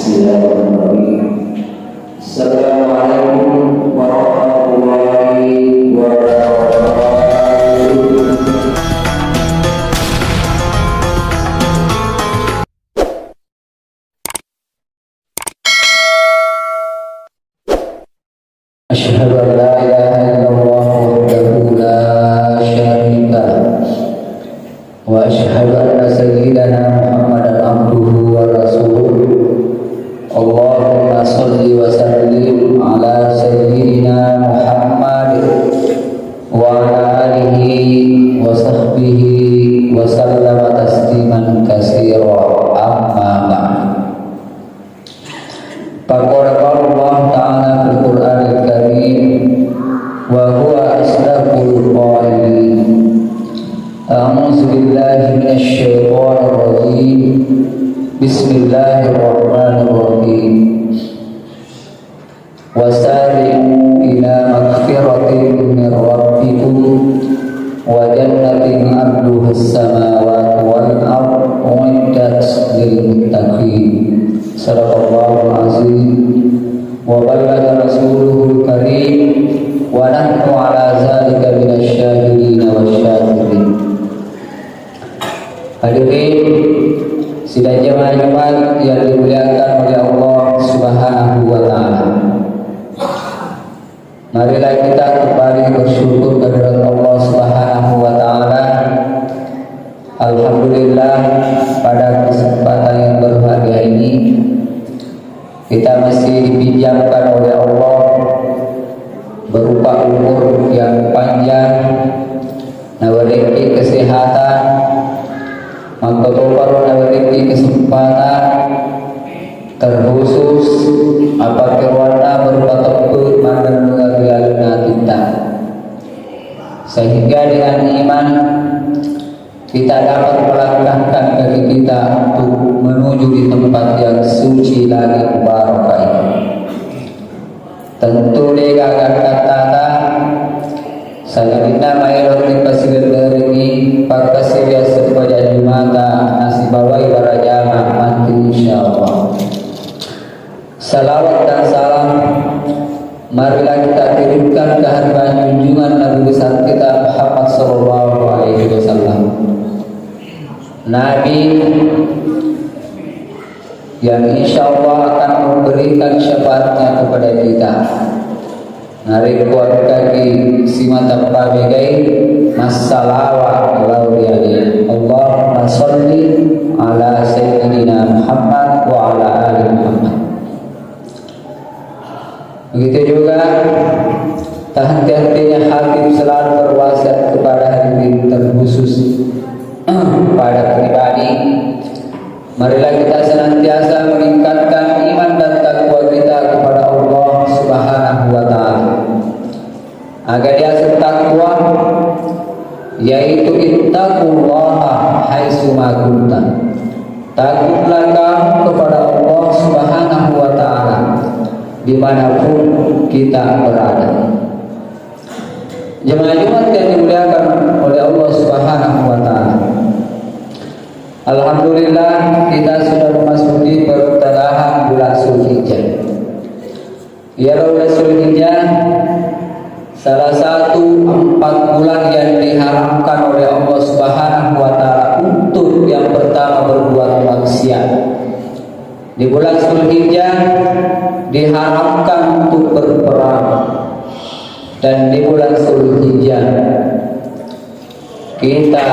Bismillahirrahmanirrahim. Assalamualaikum warahmatullahi wabarakatuh. Asyhadu an la ilaha illallah wahdahu la syarika lah wa asyhadu anna sayyidana Muhammadan abduhu wa rasuluh. Allahumma shalli wa sallim ala sayyidina Muhammad wa ala alihi wa sahbihi wa sallama tasliman katsira. Amma ba'd. Faqala Allah ta'ala fil Qur'anil Karim wa huwa asdaqul qailin. A'udzu billahi minasy syaithanir rajim. Bismillahirrahmanirrahim. Wasari'u ila maghfiratin min rabbikum wa jannatin 'arduha as-samawati wal ardu u'iddat lil muttaqin. Sadaqallahul azim wa ballagha rasuluhul karim wa nahnu 'ala dzalika minasy syahidin wasyakirin. Hadirin sidang jemaah Jumat yang dimuliakan oleh Allah Subhanahu wa taala. Marilah kita kembali bersyukur kehadirat Allah Subhanahu wa taala. Alhamdulillah, pada kesempatan yang berbahagia ini kita masih dipinjamkan oleh Allah berupa umur yang panjang, nawariki kesehatan, mengkotobar nawariki kesempatan, terkhusus apakah warna berupa tebut mandan mengagalna kita, sehingga dengan iman kita dapat melangkahkan kaki kita untuk menuju di tempat yang suci lagi barakah ini. Tentu dia akan kata saya minta mailot di pasir ini pakai sedia sebagai jumata nasi bawai barajama mati insyaallah. Salawat dan salam marilah kita kirimkan ke hamba junjungan Nabi besar kita Muhammad sallallahu alaihi wasallam, Nabi yang insya Allah akan memberikan syafaatnya kepada kita. Nari kuat kaki simata pabegai masalawa lauriani. Allahumma sholli ala sayyidina Muhammad wa ala ali Muhammad. Begitu juga hati-hatinya hakim selalu berwasiat kepada hadirin terkhusus pada pribadi. Marilah kita senantiasa meningkatkan iman dan takwa kita kepada Allah Subhanahu wa taala, agar dia bertakwa, yaitu ittaqullaha haitsu ma kuntum. Takutlah kamu kepada Allah Subhanahu wa taala dimanapun kita berada. Jemaah Jumat yang dimuliakan oleh Allah Subhanahu wa taala, alhamdulillah kita sudah memasuki pertengahan bulan Zulhijjah. Ya bulan Zulhijjah salah satu 4 bulan yang diharamkan oleh Allah Subhanahu wa taala untuk yang pertama berbuat maksiat. Di bulan Zulhijjah diharamkan untuk berperang, dan di bulan Zulhijjah kita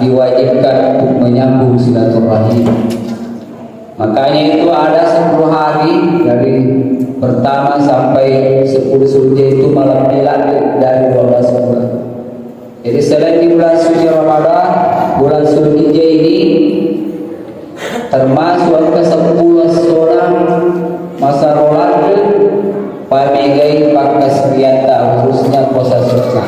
diwajibkan untuk menyambung silaturahim. Makanya itu ada 10 hari dari pertama sampai 10 Zulhijjah itu malam Lailatul dari 12 bulan. Jadi selain di bulan suci Ramadan, bulan Zulhijjah ini termasuk ke 10 seorang masa rolat pamegai pakas riyata, khususnya puasa sunnah.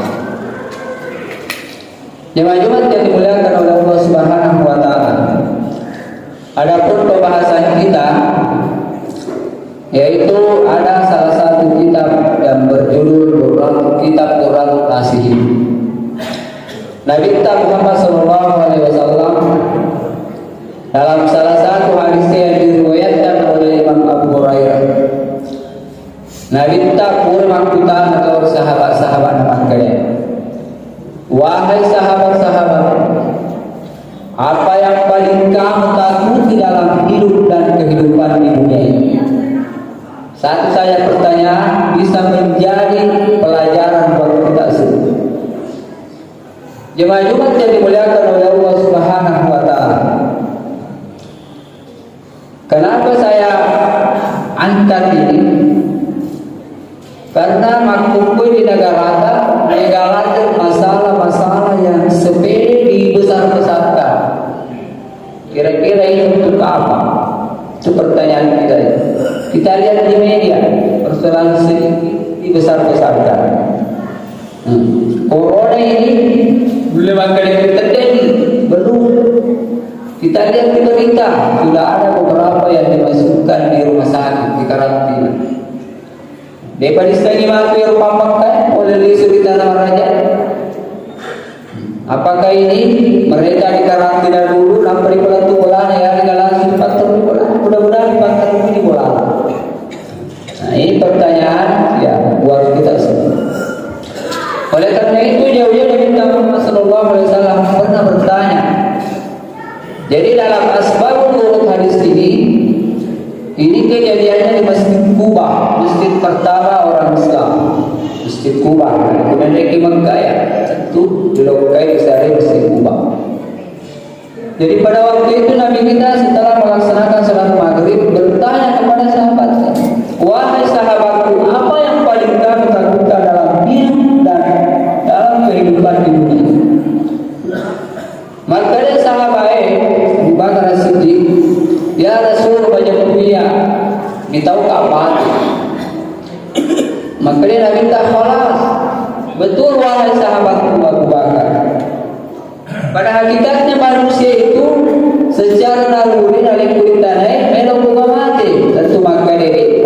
Jemaah Jumat yang dimuliakan oleh Allah Subhanahu wa taala. Adapun pembahasan kita yaitu ada salah satu kitab yang berjudul Kitab Durratun Nasihin. Nabi kita Muhammad SAW dalam salah satu hadis yang diriwayatkan oleh pangkutan atau sahabat-sahabat nama kalian. Wahai sahabat-sahabat, apa yang paling kamu takuti dalam hidup dan kehidupan di dunia ini? Satu saja pertanyaan bisa menjadi pelajaran buat kita semua. Jemaah Jumat yang dimuliakan oleh Allah Subhanahu wa taala. Kenapa saya angkat ini? Karena maklumku di negara masalah-masalah yang sepele dibesar-besarkan. Kira-kira itu untuk apa? Itu pertanyaan kita. Kita lihat di media, persoalan sedikit dibesar-besarkan. Corona ini belum kali terjadi, belum. Kita lihat di berita sudah ada beberapa yang dimasukkan di rumah sakit, di karantina. Daripada setengah mati rupakan oleh lisu di tanah raja. Apakah ini mereka di karantina dulu sampai di bulan bulan ya langsung dipantau di bulan, mudah-mudahan dipantau di bulan. Nah ini pertanyaan ya buat kita semua. Oleh karena itu jauh-jauh Nabi Muhammad SAW pernah bertanya. Jadi dalam asbab nurut hadis ini kejadiannya di Masjid Kuba, masjid pertama orang Islam, Masjid Kuba. Kemudian di Mekah ya, tentu dilokai dari Masjid Kuba. Jadi pada waktu itu Nabi kita setelah melaksanakan salat maghrib bertanya kepada sahabatnya, wahai sahabatku, apa yang paling kamu takutkan dalam hidup dan dalam kehidupan di dunia? Maka dia sahabat Abu Bakar As-Siddiq, ya Rasul banyak mulia, ditahu kapan? Maka dia minta khalas. Betul wahai sahabatku Abu Bakar. Pada hakikatnya manusia itu secara naluri dari kulit tanah melok mati, tentu maka dia itu.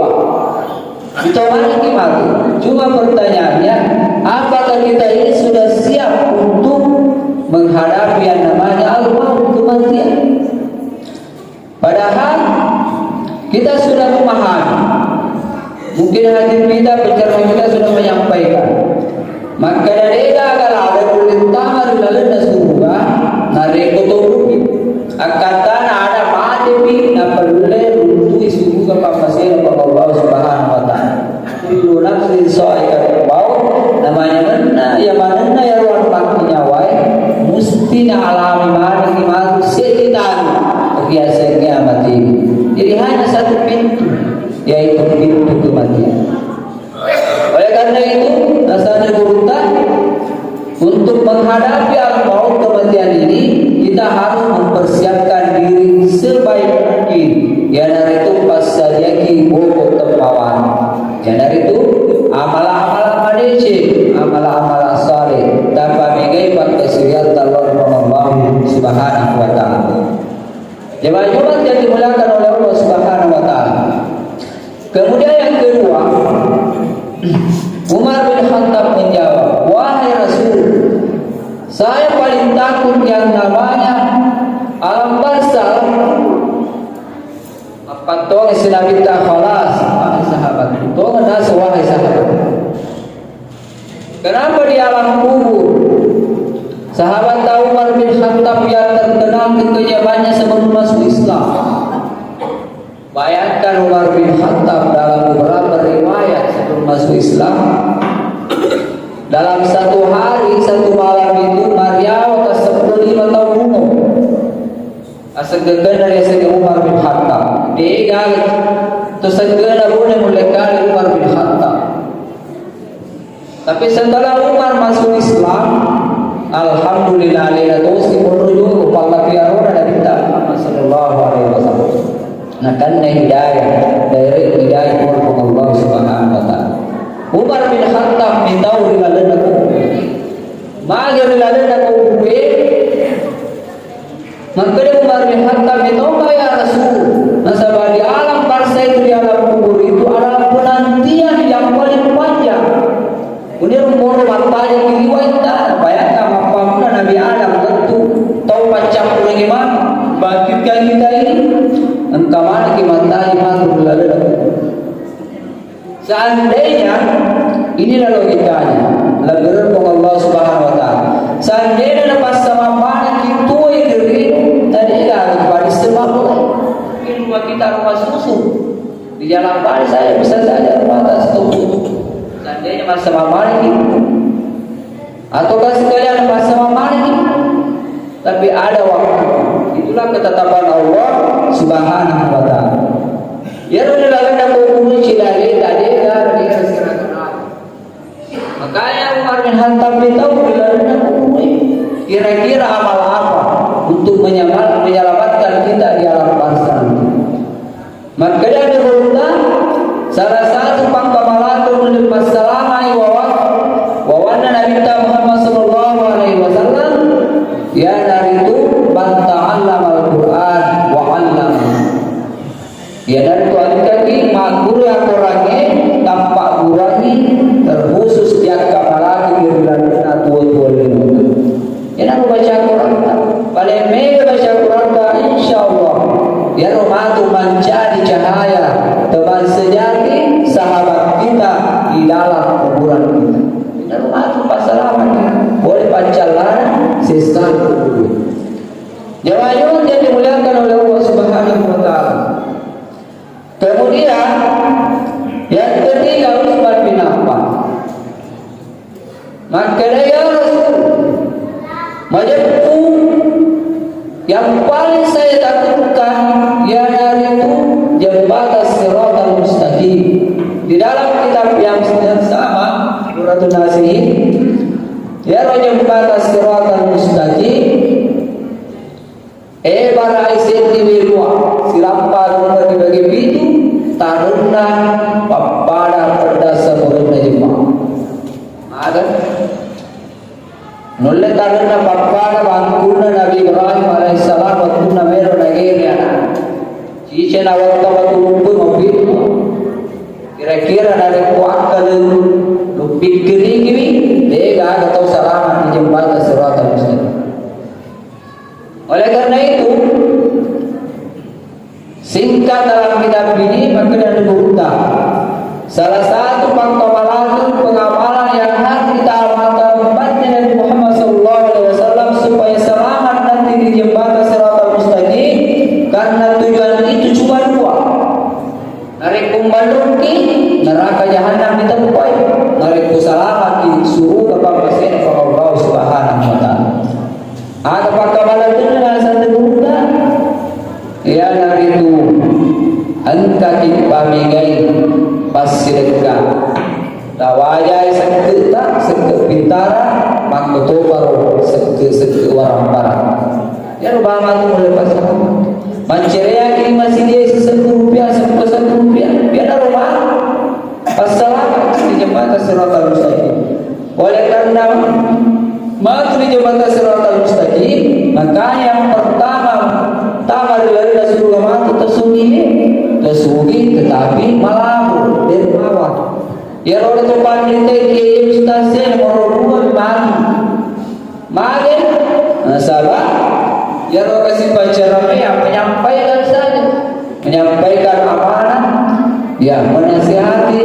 Dicoba lagi mati. Cuma pertanyaannya, apakah kita ini sudah siap untuk menghadapi yang namanya al-maut, kematian? Padahal kita sudah memahami, mungkin hati kita, pencerman kita sudah menyampaikan. Maka dari agak ada perintah lalu surga, nari kotorupi. Akatan ada mati na perlu untuk surga papasir Allah Subhanahu wa taala. Kullu nafsin sa'iqatul maut, namanya mana ya mana ya ruang pakinya wae mesti alami mati sekitar kebiasaan kiamat ini. Jadi hanya satu pintu, yaitu pintu kematian. Oleh karena itu, rasanya beruntah untuk menghadapi al-maut, kematian ini, kita harus mempersiapkan diri sebaik mungkin. Ya dari itu pas saja boko tempawan. Ya dari itu amal-amal madece, amal-amal saleh tanpa megai pakai syiar Allah Subhanahu wa taala. Jemaah Jumat yang dimuliakan oleh Allah Subhanahu wa taala. Kemudian yang kedua, Umar bin Khattab menjawab, wahai Rasul, saya paling takut yang namanya alam barzakh. Apa tong Nabi ta khalas, sahabat. Tong nas wahai sahabat. Kenapa di alam kubur? Sahabat tahu Umar bin Khattab yang terkenal kekejamannya sebelum masuk Islam. Bayangkan Umar bin Khattab dalam beberapa riwayat sebelum masuk Islam, dalam satu hari, satu malam itu Maryam ke 15 tahun umur. Asal-asal dari segi Umar bin Khattab. Dia segera mulai kali Umar bin Khattab. Tapi setelah Umar masuk Islam, alhamdulillah lila tosi menuju kepada piarona dari Muhammad sallallahu alaihi wasallam. Nah karena hidayah dari hidayah Allah Subhanahu wa taala. Umar bin Khattab minta diladan aku. Mager diladan aku gue. Maka Umar bin Khattab minta ya Rasul. Nasabah di alam barzakh itu, di alam kubur itu adalah penantian yang paling panjang. Kemudian umur matanya diriwayatkan, bayangkan apapun Nabi Adam tentu tahu macam bagaimana bangkitkan kita ini. Engkau mana matanya masuk lalu. Seandainya inilah logikanya. Lalu Allah Subhanahu Wa Taala. Seandainya lepas sama mana kita yang diri tadi kan pada sebab ini rumah kita rumah susu di jalan balik saya bisa saja rumah atas tutup. Seandainya masa mana kita ataukah sekalian masa mana kita, tapi ada waktu. Itulah ketetapan Allah Subhanahu Wa Taala. Ya Rasulullah nak kumpul cilali tadi dah dia sekarang. Makanya Umar bin Khattab itu bilangnya kira-kira amal apa untuk menyelamatkan kita di alam barzakh. Maka dia berkata salah satu pangkamalatun lepas salamai wawana Nabi Muhammad sallallahu alaihi wasallam ya dari itu banta'allama al-Quran wa 'allama. Ya dari itu kaki makhluk yang orangnya tampak kurangi terkhusus tiap kapalaki birilana tuan-tuan. Ya nak baca Quran paling mega baca Quran insyaallah ya rahmatu menjadi cahaya teman sejati sahabat kita di dalam kuburan kita. Ya rahmatu pasalaman boleh pancalan sesuatu. Jemaah yang dimuliakan oleh Allah Subhanahu Wa Taala. Kemudian yang ketiga Utsman bin Affan. Maka ya Rasul, majapku yang paling saya takutkan ya dari itu jembatan Siratal Mustaqim. Di dalam kitab yang sama Suratul Nasihin ya jembatan Siratal Mustaqim bara isin diwiwa silampa rumah dibagi pintu taruna papada perdasa borona jemaah. Ada nulle taruna papada bangkuna Nabi Ibrahim alaihissalam waktu namero nageri anak. Cice na waktu waktu lumpur mobil. Kira-kira dari kuakal lupit kiri kiri dega atau salaman di jembatan Siratal Mustaqim. Oleh karena itu singkat dalam kitab ini maka ada beruta salah satu pangkamalan pengamalan yang harus kita amalkan umatnya Nabi Muhammad SAW supaya selamat nanti di jembatan Siratal Mustaqim, karena tujuan itu cuma dua: narik kumbalungi neraka jahanam ditempai, narik selamat di surga pamesen Allah Subhanahu Wa Taala. Ada pangkamalan itu dengan satu beruta ya dari itu angka pamigai pasirka tawajai seketa seket bintara makoto baru seket warang barang ya rubama tu mulai pasal manceria kini masih dia ₹1 ₹1 biar rumah pasal di jembatan Siratal Mustaqim. Oleh karena maka di jembatan Siratal Mustaqim maka yang pertama dari Rasulullah mati tersugi tetapi malabur dari bawah. Ya orang tu pandai ke stasiun orang mati sahabat ya orang kasih pacaran yang menyampaikan saja, menyampaikan amanah ya, menasihati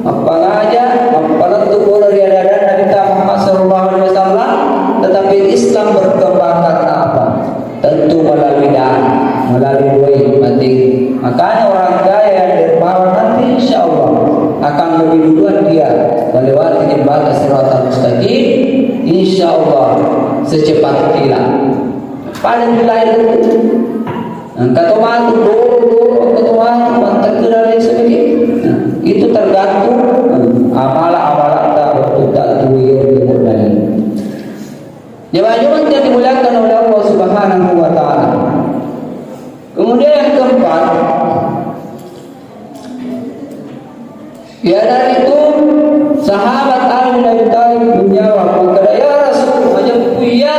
apa aja apa itu dari Nabi Muhammad SAW. Tetapi Islam berkembang karena apa? Tentu melalui melalui mati. Makanya orang kaya yang dermawan nanti insya Allah akan lebih duluan dia melewati jembatan Siratal Mustaqim insya Allah secepat kilat. Paling bila itu kata matu kata matu mantak kira sedikit. Itu tergantung amalan tak waktu tak tuyul dari. Jemaah yang dimuliakan oleh Allah Subhanahu Wa Taala. Kemudian yang keempat, ya dari itu sahabat Ali bin Abi Thalib menjawab, maka ya Rasul, macam kuya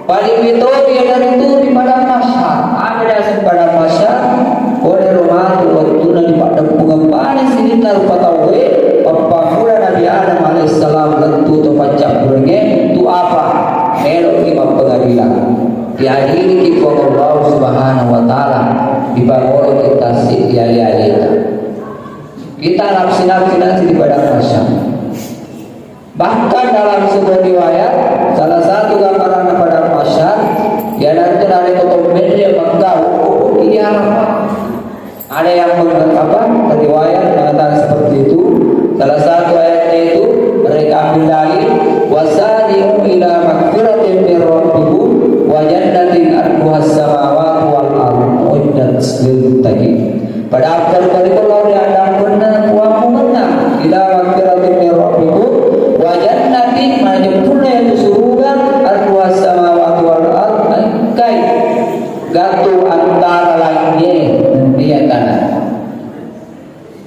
paling itu ya dari itu di padang mahsyar. Ada di padang mahsyar, oleh rumah waktu nanti pada pengembangan sini taruh tahu apa pula Nabi Adam alaihissalam tentu tu pacak burungnya tu apa? Melok imam pengadilan. Dihadiri ki Allah Subhanahu Wa Taala di bawah kita si dia. Kita nafsi-nafsi di padang mahsyar. Bahkan dalam sebuah riwayat, salah satu gambaran padang mahsyar, ya nanti ada ketomben dia bangkau ini apa? Ada yang mengatakan riwayat mengatakan seperti itu. Salah satu ayatnya itu mereka ambil dalil wasari'u ila magfiratin min rabbikum wa jannatin arduha as-samawati wal ardu uiddat lil muttaqin. Pada akhir kali Allah ada benar kuamu menang ila magfiratin min rabbikum wa jannatin majempurna itu surga arduha as-samawati wal ardu kai gatu antara langit dia tanah.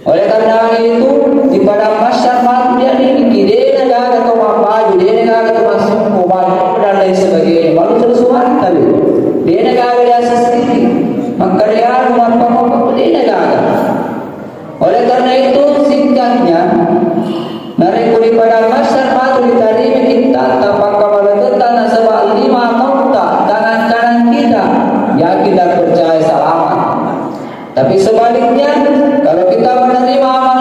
Oleh karena itu di padang mahsyar malu dia dia negara atau apa dia negara atau masuk mobile dan lain sebagainya malu tersuara tadi dia negara dia sendiri maka dia apa dia negara. Oleh karena itu singkatnya nareku di padang mahsyar malu diterima kita tanpa kabar tanah sebab 5 nokta tangan kanan kita yakin dan percaya selamat. Tapi sebaliknya kalau kita menerima amal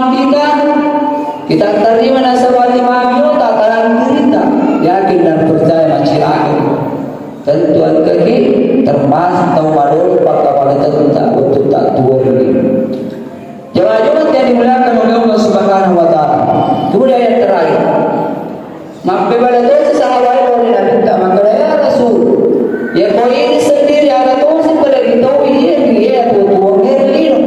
kita terima nasabah 5 anggota kanan kita yakin dan percaya masih akhir tentuan kaki termasuk tahu malu maka pada tak untuk tak tua ini. Jemaah-jemaah yang dimuliakan oleh Allah Subhanahu wa taala. Kemudian yang terakhir. Mampu pada dosa sahabat oleh Nabi tak maka ya Rasul. Ya kau ini sendiri ada dosa pada kita dia tuh ngerlino.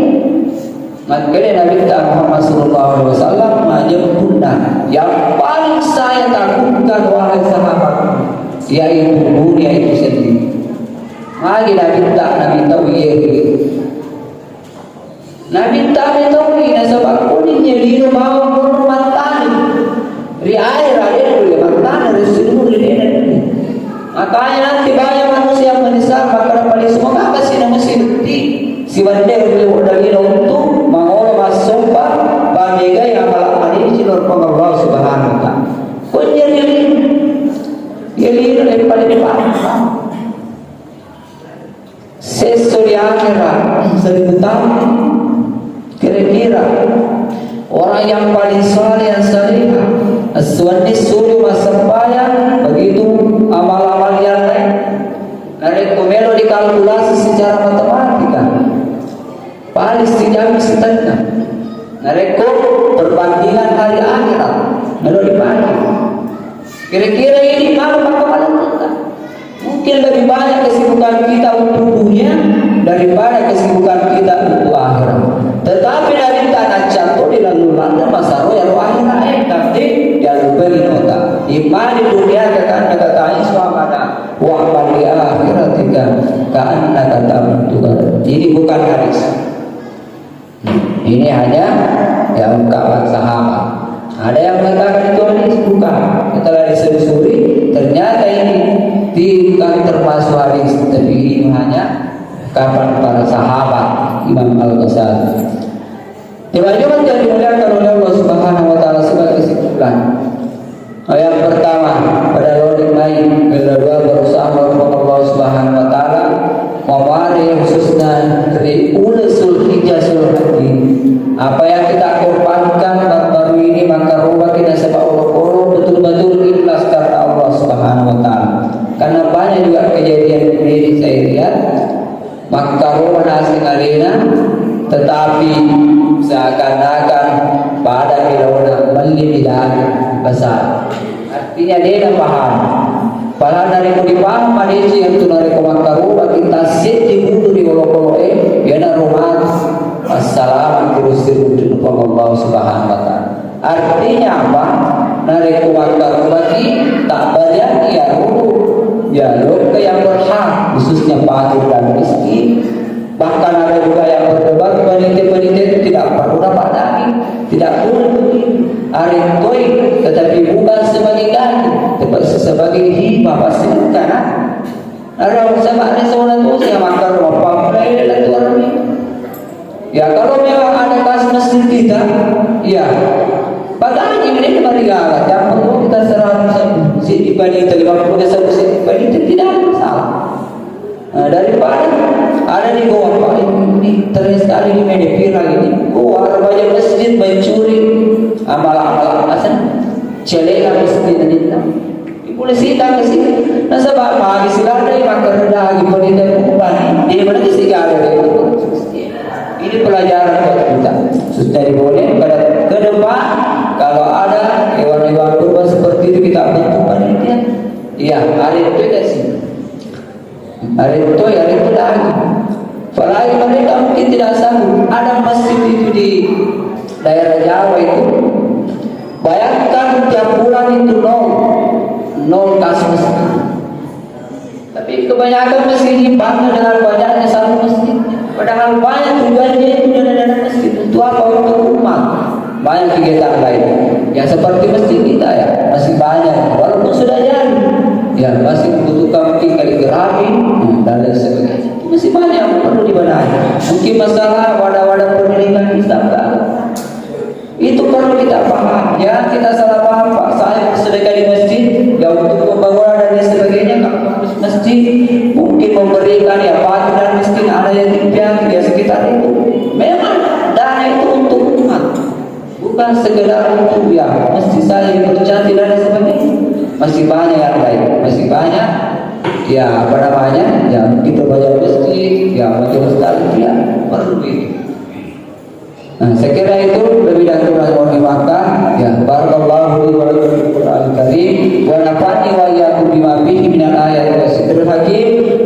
Maka Nabi Muhammad sallallahu alaihi wasallam menyebutkan yang paling saya takutkan wahai sahabat yaitu dunia itu sendiri. Mari Nabi tahu ia. Nabi tahu ia sebab kuningnya lino bawa rumah tani. Di air ada boleh mantana resul ini. Makanya nanti banyak manusia menyesal maka paling semua apa sih nama si bandar boleh modalin untuk mengolah masuk bamega yang malah ini cilor Allah Subhanahu wa taala. Kunjir ini yang paling depan. Sesuatu akhirat sebentar kira-kira orang yang paling saleh dan salihah aswani suri masapaya begitu amal-amal yang lain. Narik komelo dikalkulasi secara matematika. Paling sejam setengah. Narik perbandingan hari akhirat. Lalu dibanding. Kira-kira ini mana bakalan kita? Mungkin lebih banyak kesibukan kita untuk dunia daripada kesibukan kita untuk akhirat. Tetapi dari tanah jatuh di lalu lantai masa royal akhirat nanti dia beri nota. Iman di dunia akan katanya suamana wa bali akhirat kan kata Tuhan. Ini bukan hadis. Ini hanya yang ungkapan sahabat. Ada yang mengatakan itu hadis bukan. Setelah diselusuri ternyata ini bukan termasuk hadis, tapi ini hanya kapan para sahabat Imam Al-Ghazali. Teman-teman yang dimuliakan oleh Allah Subhanahu wa taala sebagai kesimpulan. Yang pertama, pada loading lain, kedua berusaha melakukan Allah Subhanahu wa taala mewari khususnya dari ulasul hijazul hati. Apa yang kita korbankan baru ini maka rubah kita sebab Allah betul-betul ikhlas karena Allah Subhanahu wa taala. Karena banyak juga kejadian ini saya lihat maka rubah asing arena tetapi seakan-akan pada bilaunan melibidani besar. Artinya dia dah paham. Padahal dari kau dipaham pada yang tu dari kau makaru bagi tasik di budu di kolok-kolok dia nak rumah assalamualaikum warahmatullahi Allah Subhanahu wa taala. Artinya apa? Dari kau makaru bagi tak banyak ya lo ke yang berhak khususnya fakir dan miskin. Bahkan ada juga yang berdebat panitia-panitia itu tidak perlu dapat daging, tidak perlu arintoi, tetapi bukan sebagai daging, tetapi sebagai hibah pasti bukan. Ada orang sama ada seorang tu yang makan apa play dan tu orang ini. Ya kalau memang ada kas masjid kita, ya padahal ini marilah yang perlu kita serahkan si panitia 50 satu si panitia tidak ada masalah. Daripada ada di bawah ini terlihat sekali di media viral ini. Oh, ada banyak masjid mencuri amal-amal asan celela masjid ini. Boleh sita ke sini. Nasa bapak di sila ada yang makan rendah lagi penelitian bukan. Dia mana di sini ada itu. Ini pelajaran buat kita. Sudah boleh ke depan kalau ada hewan-hewan kurban seperti itu kita bentuk panitia. Iya, hari itu ya sih. Hari itu lagi. Apalagi mereka mungkin tidak sanggup. Ada masjid itu di daerah Jawa itu. Bayangkan tiap bulan itu nol kasus. Tapi kebanyakan masjid dibangga dengan banyaknya satu masjid. Padahal banyak tujuannya itu dana masjid. Untuk apa? Untuk umat. Banyak kegiatan lain. Ya seperti masjid kita ya masih banyak. Walaupun sudah jadi, ya masih membutuhkan mungkin kaligrafi dan lain sebagainya. Masih banyak perlu dibenahi. Mungkin masalah wadah-wadah pendidikan Islam itu perlu kita paham. Ya kita salah paham Pak. Saya bersedekah di masjid, ya untuk pembangunan dan lain sebagainya. Masjid mungkin memberikan ya fakir dan miskin ada yang piatu ya sekitar itu. Memang dana itu untuk umat, bukan sekedar untuk ya masjid saya bercantik dan lain sebagainya. Masih banyak yang lain, masih banyak ya apa namanya ya kita banyak masjid ya majelis taklim ya perlu itu. Nah, saya kira itu lebih dan kurang mohon dimaafkan. Ya, barakallahu li wa lakum fil Qur'anil karim wa nafa'ani wa iyyakum bima fihi minal ayati was sikril hakim.